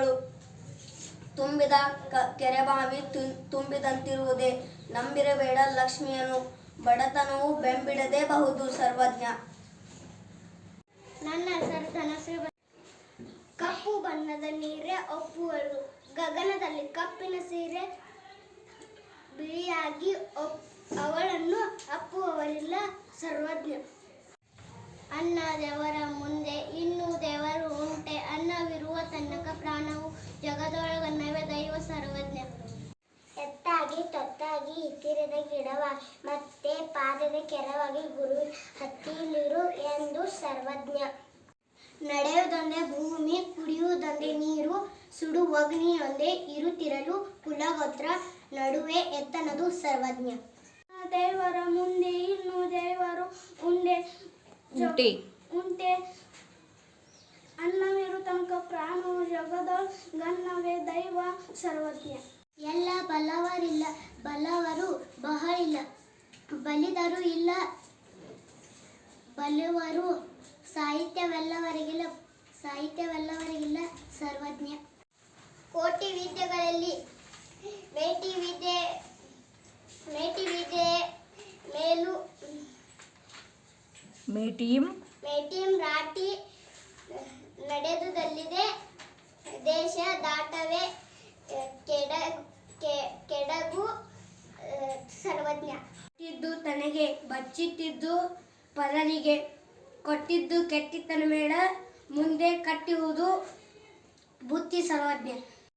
ಮಗಳು ತುಂಬಿದ ಕೆರೆಬಾವಿ ತುಂಬಿದಂತಿರುವುದೇ. ನಂಬಿರಬೇಡ ಲಕ್ಷ್ಮಿಯನ್ನು, ಬಡತನವು ಬೆಂಬಿಡದೆ ಬಹುದು ಸರ್ವಜ್ಞ. ನನ್ನ ಹೆಸರು ಧನಶ್ರೀ. ಕಪ್ಪು ಬಣ್ಣದ ನೀರೇ ಒಪ್ಪುವಳು, ಗಗನದಲ್ಲಿ ಕಪ್ಪಿನ ಸೀರೆ ಬಿಳಿಯಾಗಿ ಅವಳನ್ನು ಅಪ್ಪುವವರಿಲ್ಲ ಸರ್ವಜ್ಞ. ಅನ್ನ ದೇವರ ಮುಂದೆ ಇನ್ನೂ ದೇವರು ಉಂಟೆ, ಅನ್ನವಿರುವ ತನಕ ಪ್ರಾಣವು ಜಗದೊಳಗನ್ನವೇ ದೈವ ಸರ್ವಜ್ಞ. ಎತ್ತಾಗಿ ತೊತ್ತಾಗಿ ಹಿಕ್ಕಿರದ ಗಿಡವಾಗಿ ಮತ್ತೆ ಪಾದದ ಕೆರವಾಗಿ ಗುರು ಹತ್ತಿಲಿರು ಎಂದು ಸರ್ವಜ್ಞ. ನಡೆಯುವುದೊಂದೇ ಭೂಮಿ, ಕುಡಿಯುವುದೊಂದೇ ನೀರು, ಸುಡುವಗ್ನಿಯೊಂದೇ ಇರುತ್ತಿರಲು ಕುಲಗೋತ್ರ ನಡುವೆ ಎತ್ತನದು ಸರ್ವಜ್ಞ. ದೇವರ ಮುಂದೆ ಇನ್ನೂ ದೇವರು ಉಂಟೆ, ಅನ್ನವಿರು ತನಕ ಪ್ರಾಣವು ಜಗದೊಳಗನ್ನವೇ ದೈವ ಸರ್ವಜ್ಞ. ಎಲ್ಲ ಬಲ್ಲವರಿಲ್ಲ, ಬಲ್ಲವರು ಬಹಳಿಲ್ಲ, ಬಲಿದರು ಇಲ್ಲ, ಬಲ್ಲವರು ಸಾಹಿತ್ಯವೆಲ್ಲವರಿಗಿಲ್ಲ ಸರ್ವಜ್ಞ. ಕೋಟಿ ವಿದ್ಯೆಗಳಲ್ಲಿ ಮೇಟಿ ವಿದ್ಯೆ ಮೇಲು ಮೇಟಿಂ ರಾಟಿ ನಡೆದುದಲ್ಲಿದೆ ದೇಶ ದಾಟವೇ ಕೆಡಗು ಸರ್ವಜ್ಞ. ಕೊಟ್ಟಿದ್ದು ತನಗೆ ಬಚ್ಚಿಟ್ಟಿದ್ದು ಪರರಿಗೆ, ಕೊಟ್ಟಿದ್ದು ಕೆಟ್ಟಿತನ ಮೇಳ ಮುಂದೆ ಕಟ್ಟುವುದು ಬುದ್ಧಿ ಸರ್ವಜ್ಞ.